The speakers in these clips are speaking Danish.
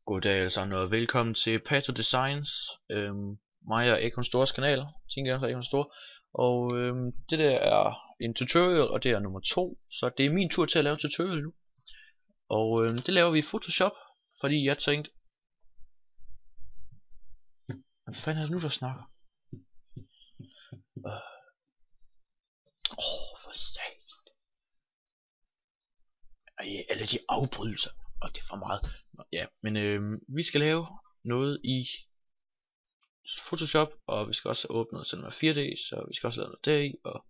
Goddag alle sammen og velkommen til Pato Designs. Mig og Ekon Stores kanal, Tinker Ekon Store. Og det der er en tutorial, og det er nummer 2. Så det er min tur til at lave tutorial nu. Og det laver vi i Photoshop, fordi jeg tænkte, hvad fanden er det nu der snakker? For satan. Alle de afbrydelser, og det er for meget. Ja, men vi skal lave noget i Photoshop, og vi skal også åbne noget Cinema 4D, så vi skal også lave noget deri, og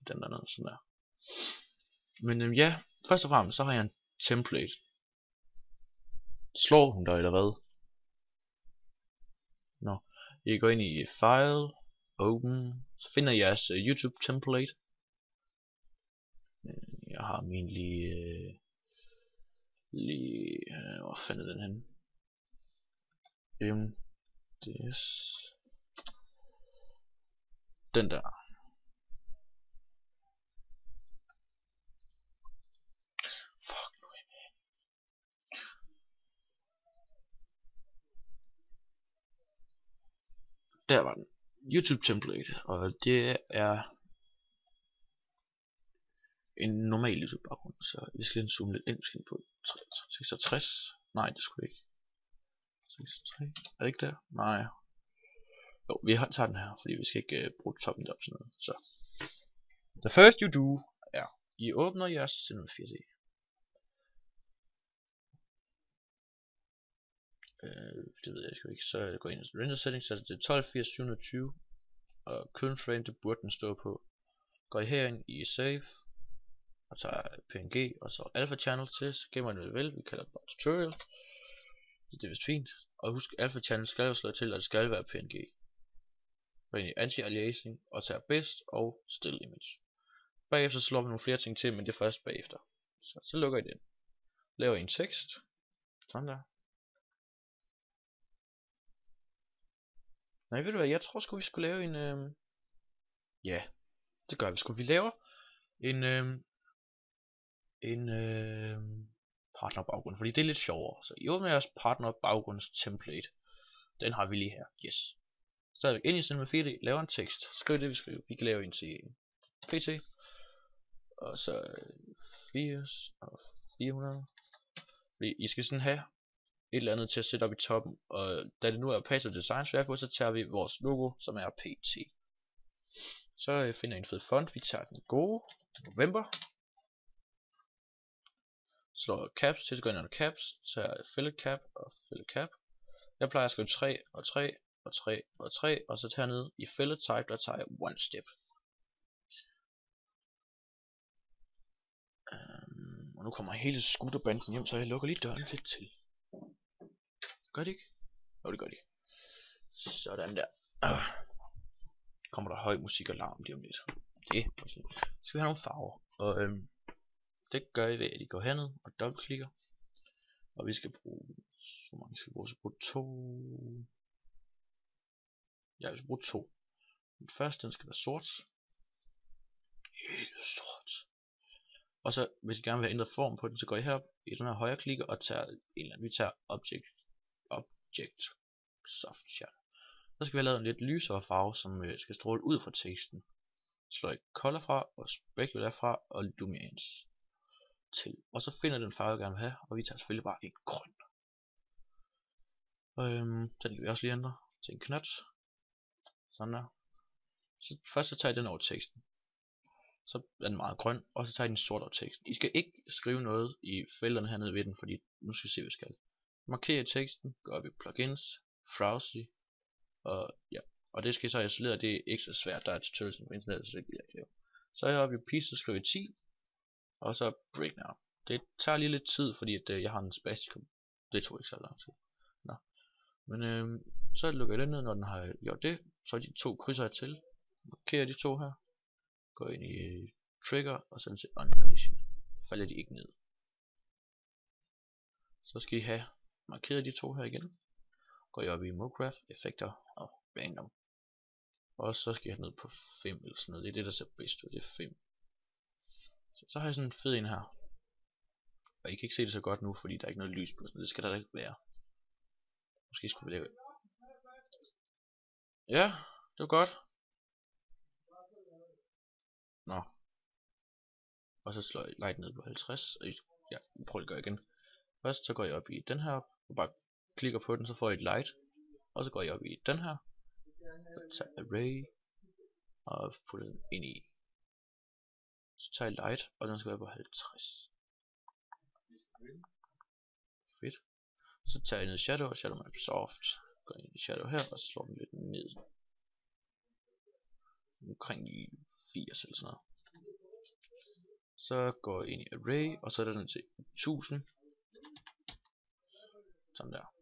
den der sådan der. Men ja, først og fremmest så har jeg en template. Slår hun der eller hvad? Nå, I går ind i File, Open, så finder I jeres YouTube template. Jeg har min lige hvor fanden er den henne? Den der. Fuck nu. Der var den. YouTube template, og det er en normal YouTube baggrund, så vi skal zoome lidt ind, vi skal på 66. Nej, det skulle ikke. 63. Er det ikke der? Nej. Jo, vi tager den her, fordi vi skal ikke bruge toppen op sådan noget. Så the first you do er, I åbner jeres Cinema 4D. Det ved jeg sgu ikke. Så jeg går ind i render settings, så det er 1280 og current frame, det burde den stå på. Går I herind i save og tager PNG og så alpha channel til, så gemmer det vel, vi kalder det bare tutorial. Så det er vist fint. Og husk, alpha channel skal jo slå til, og det skal være PNG. Går ind i anti-aliasing og tager best og still image. Bagefter slår vi nogle flere ting til, men det er først bagefter. Så lukker I den. Laver I en tekst. Sådan der. Nej, ved du hvad, jeg tror sgu vi skulle lave en ja, det gør vi sgu. Vi laver en partner baggrund, fordi det er lidt sjovere. Så I åbner jeres partner baggrunds template. Den har vi lige her. Yes. Stadigvæk ind i Cinema 4D, laver en tekst. Skriv det vi skriver. Vi kan lave en til PT. Og så 80 og 400. Fordi I skal sådan have et eller andet til at sætte op i toppen. Og da det nu er Pato Designs så tager vi vores logo, som er PT. Så finder jeg en fed font. Vi tager den gode November. Slår caps til, så går jeg ind under caps. Tager fillet cap og fillet cap. Jeg plejer at skrive 3 og 3 og 3 og 3. Og så tager jeg ned i fillet type, der tager jeg one step. Og nu kommer hele scooterbanden hjem, så jeg lukker lige døren lidt til. Gør det ikke? Jo, det gør det. Sådan der. Kommer der høj musik og larm lige om lidt. Det skal vi have nogle farver. Og det gør I ved, at I går herned og dobbeltklikker. Og vi skal bruge, hvor mange skal vi bruge? Så bruge 2. Ja, vi skal bruge 2. Den første, den skal være sort. Helt sort. Og så, hvis I gerne vil have ændret form på den, så går I herop i den her højre klikker og tager en eller anden. Vi tager object soft shadow. Så skal vi have lavet en lidt lysere farve, som skal stråle ud fra teksten. Slår I color fra, og specular fra, og luminance til. Og så finder den farve, jeg gerne vil have, og vi tager selvfølgelig bare en grøn. Så den kan vi også lige ændre til en knot. Sådan der. Så først så tager I den over teksten. Så er den meget grøn, og så tager I den sort over teksten. I skal ikke skrive noget i felterne hernede ved den, fordi nu skal vi se, hvad vi skal. Markere teksten, gå op i plugins, Frowsy, og ja, og det skal I så isolere, det er ikke så svært, der er tutorials på internettet, så det giver jeg ikke lave. Så er jeg oppe i piece, så skriver jeg 10, og så break now. Det tager lige lidt tid, fordi at, jeg har en spasticum. Det tog ikke så lang tid. Nå. Men så lukker jeg den ned, når den har gjort det. Så de 2 krydser jeg til. Markerer de 2 her. Går ind i trigger, og så til uncollision. Falder de ikke ned. Så skal I have markeret de 2 her igen. Går I op i MoGraph, effekter og random. Og så skal jeg ned på 5 eller sådan noget. Det er det, der ser bedst ud. Det er 5. Så har jeg sådan en fed en her. Og I kan ikke se det så godt nu, fordi der er ikke noget lys på. Så det skal der ikke være. Måske skulle vi lave... Ja, det var godt. Nå. Og så slår jeg light ned på 50. Og ja, prøv at gøre igen. Først så går jeg op i den her, og bare klikker på den, så får jeg et light. Og så går jeg op i den her, og tager array, og putter den ind i. Så tager jeg light, og den skal være på 50. Fedt. Så tager jeg ned i shadow, og shadow map soft. Går ind i shadow her, og så slår den lidt ned. Omkring i 80 eller sådan noget. Så går jeg ind i array, og så er den til 1000. Sådan der.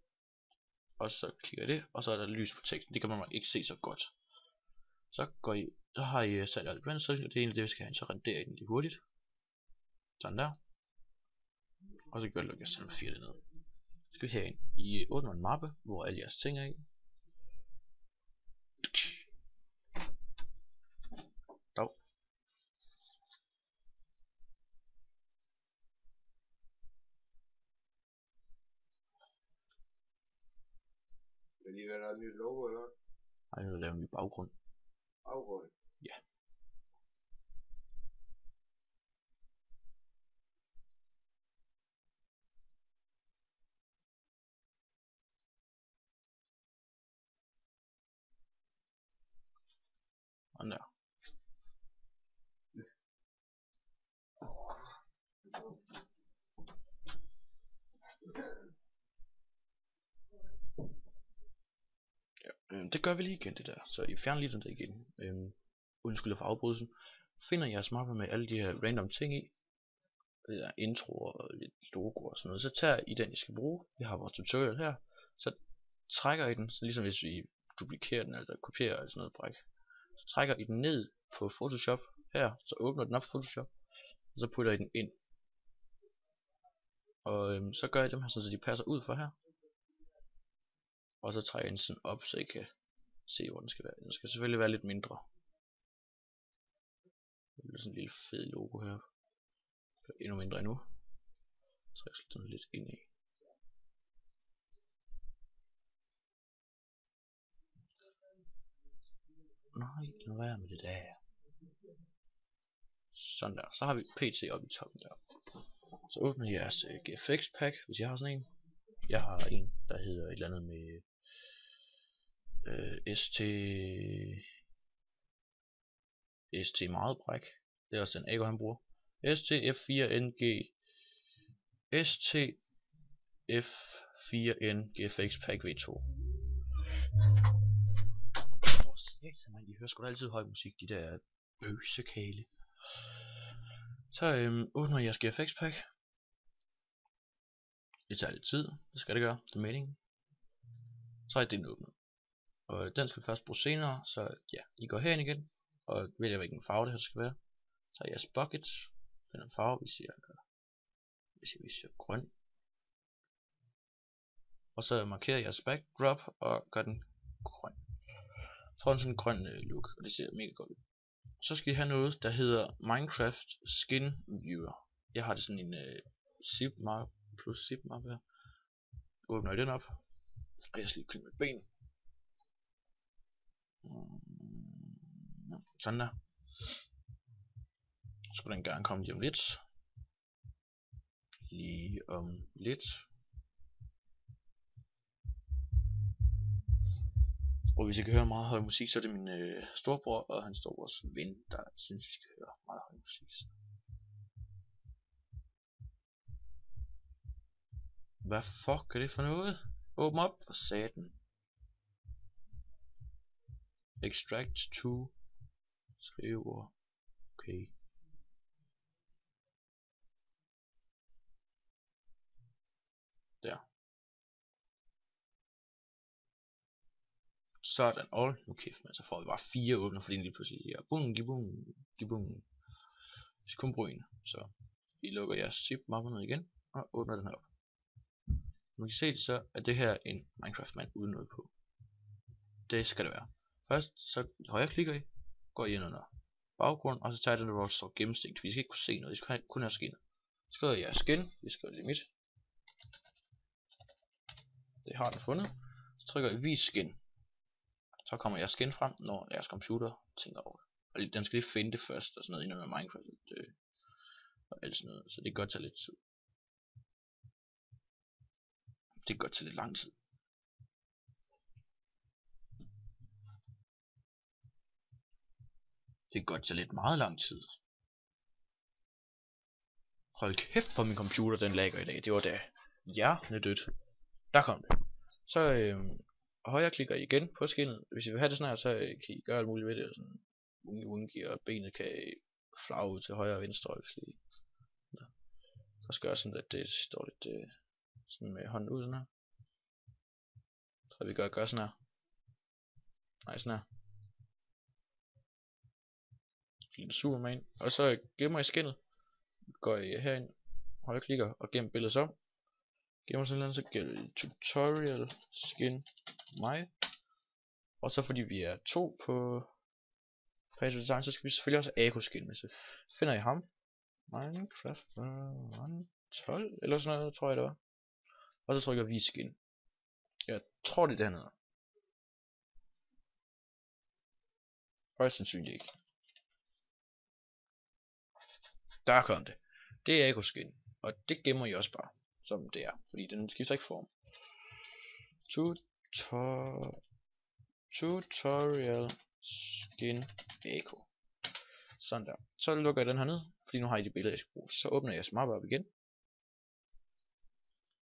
Og så klikker jeg det, og så er der lys på teksten. Det kan man ikke se så godt. Så har I sat alt render searching, og det er egentlig det, vi skal have. Så renderer I den lige hurtigt. Sådan der. Og så gør jeg sådan 4 ned. Så skal vi herind. I åbner en mappe, hvor alle jeres ting er i. Dog. Vil I være der et nyt logo, eller? Ej, jeg vil lave en ny baggrund. Afgrund? Ja. Sådan der. Det gør vi lige igen det der. Så I fjerner lige den der igen. Undskyld for afbrydelsen. Finder jeres mappe med alle de her random ting i. Det der intro og lidt logo og sådan noget. Så tager I den I skal bruge. Vi har vores tutorial her. Så trækker I den, så ligesom hvis vi duplikerer den, altså kopierer eller sådan noget bræk. Så trækker I den ned på Photoshop her. Så åbner den op Photoshop. Og så putter I den ind. Og så gør I dem her, så de passer ud for her. Og så trækker jeg den sådan op, så I kan se hvor den skal være. Den skal selvfølgelig være lidt mindre. Det bliver sådan en lille fed logo her. Endnu mindre endnu. Så jeg slår den lidt ind i. Nej, nu er jeg med det der. Sådan der. Så har vi PT oppe i toppen der. Så åbner jeres GFX pack, hvis I har sådan en. Jeg har en, der hedder et eller andet med ST meget bræk. Det er også den Ago han bruger. STF4NG STF4N GFX pack V2. Satan, man, de hører sgu da altid høj musik, de der bøsekale. Så åbner jeres GFX pack. Det tager lidt tid, det skal det gøre, det er meningen. Så er den åbnet. Og den skal først bruge senere, så ja, I går herind igen, og vælger hvilken farve det her skal være. Så jeres bucket, finder en farve, vi siger grøn. Og så markerer jeres backdrop og gør den grøn. Så får den sådan en grøn look, og det ser mega godt ud. Så skal I have noget, der hedder Minecraft Skin Viewer. Jeg har det sådan en zip map plus zip map her. Åbner I den op, og jeg skal lige knytte mit ben. Sådan der. Så skulle den gerne komme lige om lidt. Lige om lidt. Og hvis I kan høre meget høj musik, så er det min storebror og hans storebrors ven, der synes vi skal høre meget høj musik. Hvad fuck er det for noget? Åbn op for satan. Extract to skriver. Okay. Der. Sådan, all. Nu kæft, men så får vi bare 4 åbner, fordi lige pludselig her. Bum, gibum, gibum. Vi skal kun bruge en. Så vi lukker jeres zip mappe ned igen, og åbner den her op. Man kan se så, at det her er en Minecraft mand uden noget på. Det skal det være. Først så højre klikker I, går I ind under baggrund, og så tager I den, hvor der står gennemsnit. Vi skal ikke kunne se noget, I skal kun have skinnet. Så skriver jeg skin, vi skriver limit. Det har den fundet. trykker jeg vis skin. Så kommer jeres skin frem, når jeres computer tænker over det. Og den skal lige finde det først, og sådan noget, inden med Minecraft og alt sådan noget. Så det kan godt tage lidt tid. Det kan godt tage lidt lang tid. Det kan godt tage lidt meget lang tid. Hold kæft på min computer, den lagger i dag. Det var da hjernedødt. Der kom det. Så højre klikker I igen på skinnet. Hvis I vil have det sådan her, så kan I gøre alt muligt ved det. Sådan wungy, og benet kan flage ud til højre og venstre. Hvis I også gøre sådan, at det står lidt sådan med hånden ud sådan her. Så vi gør sådan her. Nej, sådan her. Lille Superman. Og så gemmer I skinnet. Går I herind, højre klikker og gemmer billedet så. Gemmer sådan så gælder tutorial skin mig. Og så fordi vi er 2 på Page Design, så skal vi selvfølgelig også Ako skin. Så finder I ham. Minecraft 12 eller sådan noget, tror jeg det var. Og så trykker vi skin. Jeg tror det er dernede. Højst sandsynligt ikke. Der kom det. Det er Ako skin. Og det gemmer I også bare, som det er. Fordi den skifter ikke form. Tutorial skin Ako. Sådan der. Så lukker jeg den her ned, fordi nu har I de billeder jeg skal bruge. Så åbner jeg Smart op igen.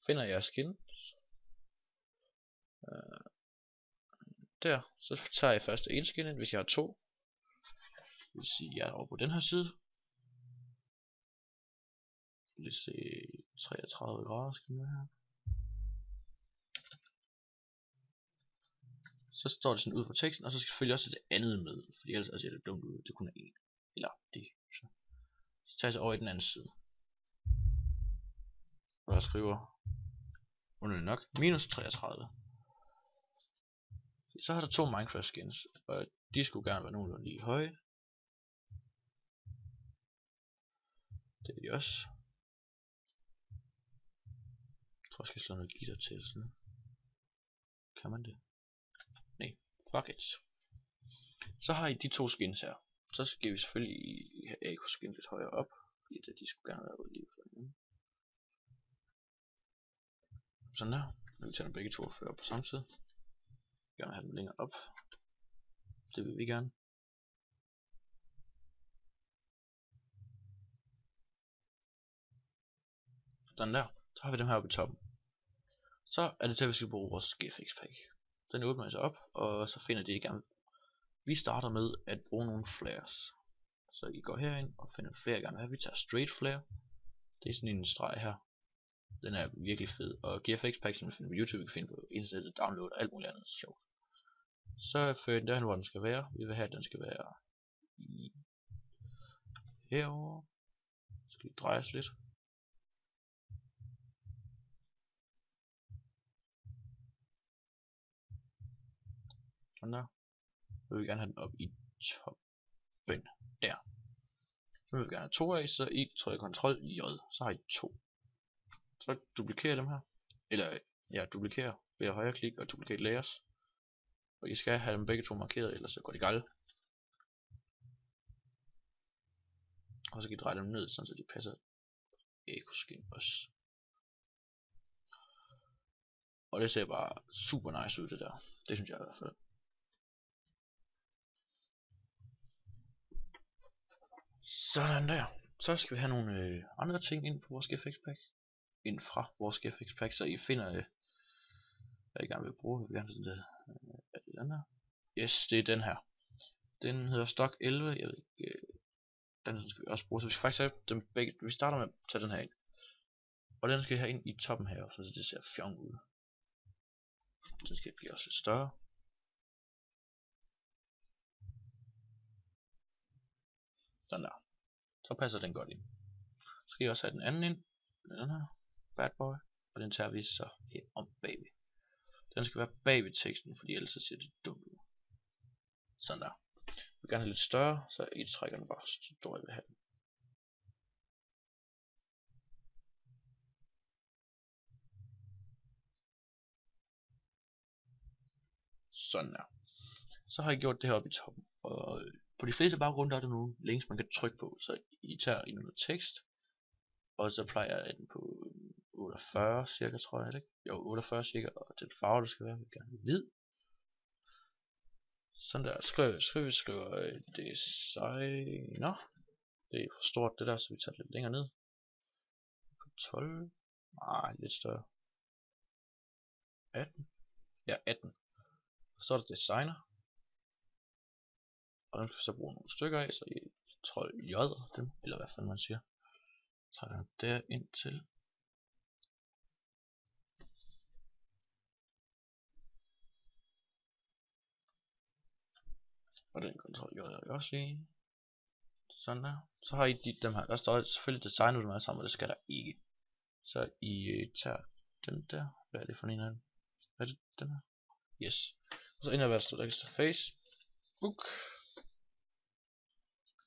Finder jeg skin. Der. Så tager jeg først en skin ind, hvis jeg har 2. Det vil sige, jeg er over på den her side. Lad os se, 33 grader skal vi her. Så står det sådan ud for teksten, og så skal selvfølgelig også det andet med, fordi ellers ser det dumt ud, det kun er en. Eller det. Så tager jeg så over i den anden side. Og jeg skriver, underligt nok, minus 33. Så har der 2 Minecraft skins, og de skulle gerne være nogenlunde lige høje. Det er de også. Jeg tror jeg skal slå noget gitter til sådan. Kan man det? Nej, fuck it. Så har I de 2 skins her. Så skal vi selvfølgelig have Ako skin lidt højere op, fordi de skulle gerne være ude lige for den. Sådan der. Nu vil vi tage begge 2 og føre op på samme tid. Gerne have dem længere op. Det vil vi gerne. Sådan der. Så har vi dem her oppe i toppen. Så er det til at vi skal bruge vores GFX pack. Den åbner jeg så op, og så finder det i gang. Vi starter med at bruge nogle flares. Så I går herind og finder flere gange her. Vi tager straight flare. Det er sådan en streg her. Den er virkelig fed. Og GFX pack, som vi finder på YouTube, vi kan finde på internettet, download og alt muligt andet sjovt. Så fører den derhen, hvor den skal være. Vi vil have, at den skal være i herovre. Så skal vi dreje os lidt. Sådan der. Så vil vi gerne have den op i toppen. Der. Så vil vi gerne have 2 af, så I trykker Ctrl J. Så har I 2. Så duplikerer dem her. Eller ja, duplikere ved at højre klik og duplicate layers. Og I skal have dem begge 2 markeret, ellers så går det galt. Og så kan I dreje dem ned, så de passer Ako skin også. Og det ser bare super nice ud det der. Det synes jeg i hvert fald. Sådan der. Så skal vi have nogle andre ting ind på vores GFX pack. Ind fra vores GFX pack, så I finder hvad I gerne vil bruge. Vi vil gerne sådan den her. Yes, det er den her. Den hedder stock 11. Jeg ved ikke, den skal vi også bruge. Så vi skal faktisk have dem begge. Vi starter med at tage den her ind. Og den skal have ind i toppen her, så det ser fjong ud. Den skal blive også lidt større. Sådan der. Så passer den godt ind. Så skal I også have den anden ind. Den her. Bad boy. Og den tager vi så her om bagved. Den skal være bagved teksten, fordi ellers så ser det dumt ud. Sådan der. Vi vil gerne have lidt større, så I trækker den bare stor jeg vil have den. Sådan der. Så har jeg gjort det her oppe i toppen. Og på de fleste baggrunde der er der nogle links man kan trykke på. Så I tager i noget tekst. Og så plejer jeg den på 48 cirka, tror jeg, ikke? Jo, 48 cirka, og den farve der skal være, vil gerne hvid. Sådan der, skriver designer. Det er for stort det der, så vi tager det lidt længere ned. På 12. Nej, lidt større. 18. Ja, 18. Så er der designer. Og den skal vi så bruge nogle stykker af, så I tror J'er dem, eller hvad fanden man siger. Så tager den der ind til. Og den kontrol J'er jeg også lige. Sådan der. Så har I dem her. Der står selvfølgelig design ud med sammen, og det skal der ikke. Så I tager den der. Hvad er det for en af dem? Hvad er det? Den her? Yes. Og så ind der står der kan stå Facebook.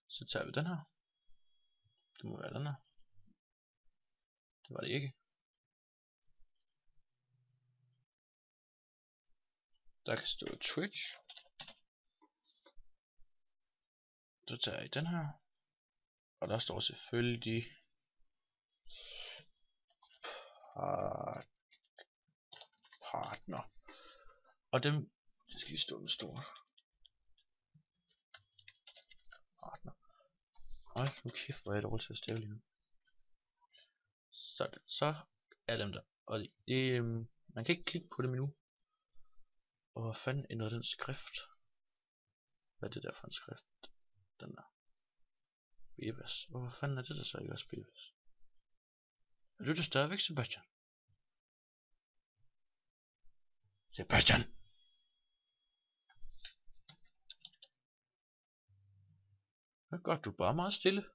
Så tager vi den her. Det må være den her. Det var det ikke. Der kan stå Twitch. Så tager jeg den her. Og der står selvfølgelig partner. Og dem det skal lige stå med stort. Partner. Hold nu kæft, hvor er jeg dårligt til at stave lige nu. Sådan, så er dem der. Og det, man kan ikke klikke på dem endnu. Og hvor fanden ændrer den skrift? Hvad er det der for en skrift? Den der. Bebas. Hvorfor fanden er det der så ikke også Bebas? Er du der stadigvæk, Sebastian? Sebastian! Det er godt, du er bare meget stille.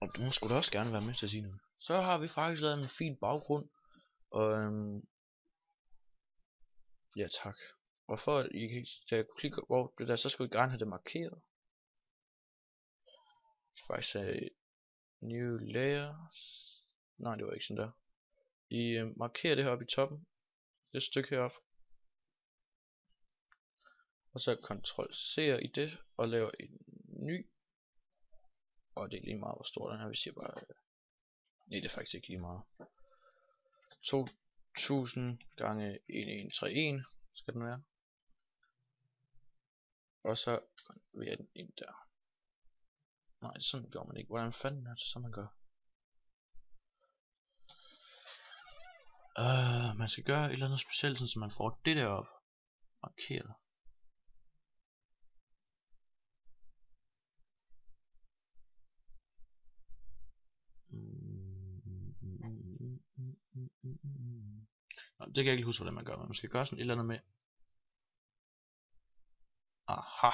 Og du må sgu da også gerne være med til at sige noget. Så har vi faktisk lavet en fin baggrund. Og ja tak. Og for at I kan klikke over det der, så skal vi gerne have det markeret. Faktisk new layers. Nej, det var ikke sådan der. I markerer det her oppe i toppen. Det stykke heroppe. Og så Ctrl-C i det og laver en ny. Og det er lige meget hvor stor den her. Vi siger bare nej, det er faktisk ikke lige meget. 2000 gange 1131 skal den være. Og så vil jeg den ind der. Nej, sådan gør man ikke. Hvordan fanden er det så man gør? Man skal gøre et eller andet specielt, så man får det der op markeret. Nå, det kan jeg ikke huske, hvordan man gør, men man skal gøre sådan et eller andet med. Aha.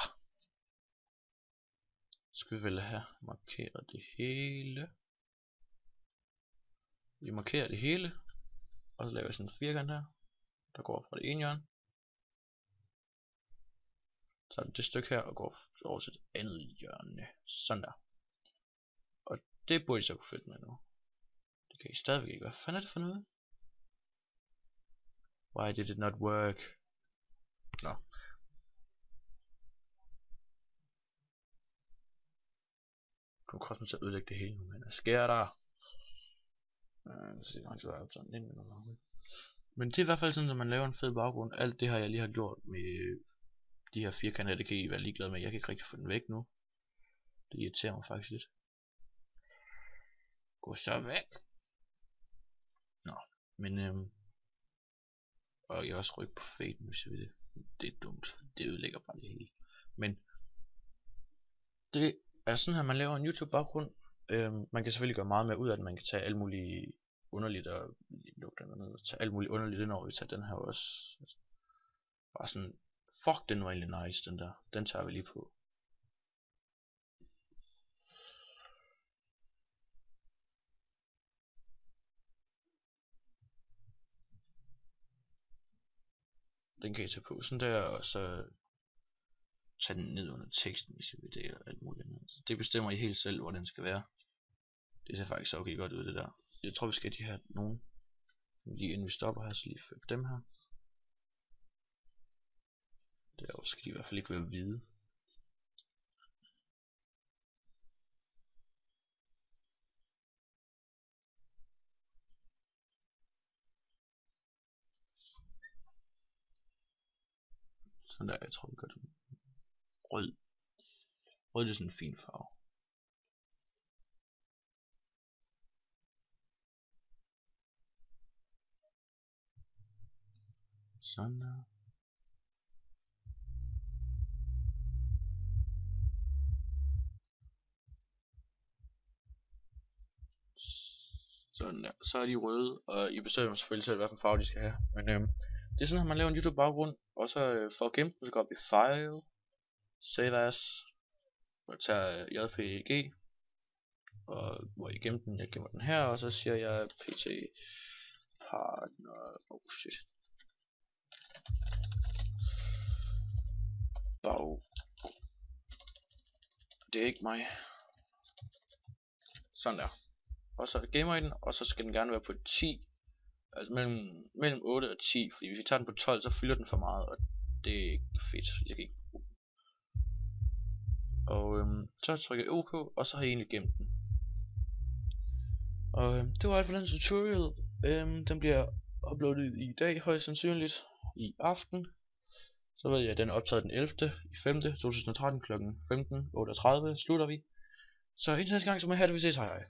Så skal vi vel have markeret det hele. Vi markerer det hele. Og så laver vi sådan en firkant her. Der går fra det ene hjørne. Så tager det stykke her og går over til det andet hjørne. Sådan der. Og det burde I så kunne flytte med nu. Det kan I stadigvæk ikke. Hvad fanden er det for noget? Why did it not work? Nå. Du kommer til at ødelægge det hele nu, men hvad sker der? Men det er i hvert fald sådan, at man laver en fed baggrund. Alt det her jeg lige har gjort med de her firkanter, det kan I være ligeglade med. Jeg kan ikke rigtig få den væk nu. Det irriterer mig faktisk lidt. Gå så væk. Nå, men og jeg også rykke på faden, hvis jeg vil det. Det er dumt, for det ødelægger bare det hele. Men det er sådan her man laver en YouTube baggrund. Man kan selvfølgelig gøre meget mere ud af det. Man kan tage alt muligt underligt og lukke den ned og tage alt muligt underligt ind over. Vi tager den her også. Bare sådan, fuck, den var egentlig nice, den der. Den tager vi lige på. Den kan I tage på sådan der, og så tage den ned under teksten, hvis I vil det, og alt muligt andet. Så det bestemmer I helt selv, hvor den skal være. Det ser faktisk okay godt ud, det der. Jeg tror vi skal have de her nogen. Lige inden vi stopper her, så lige før dem her. Derovre skal de i hvert fald ikke være hvide. Sådan der, jeg tror vi gør det rød. Rød er sådan en fin farve. Sådan der. Sådan der. Så er de røde, og I bestemmer selvfølgelig selv, hvilken farve de skal have. Men det er sådan, at man laver en YouTube baggrund, og så for at gemme den, så går vi i File, Save As, og tager JPG, og hvor I gemmer den, jeg gemmer den her, og så siger jeg pt partner, shit. Bag. Det er ikke mig. Sådan der. Og så gemmer I den, og så skal den gerne være på 10. Altså mellem 8 og 10, fordi hvis vi tager den på 12, så fylder den for meget, og det er ikke fedt. Jeg kan ikke bruge den. Og så trykker jeg OK, og så har jeg egentlig gemt den. Og det var alt for den tutorial. Den bliver uploadet i dag, højst sandsynligt i aften. Så ved jeg, at den er optaget den 11. i 5. 2013 kl. 15:38 slutter vi. Så indtil næste gang, så må jeg have det, vi ses, hej hej.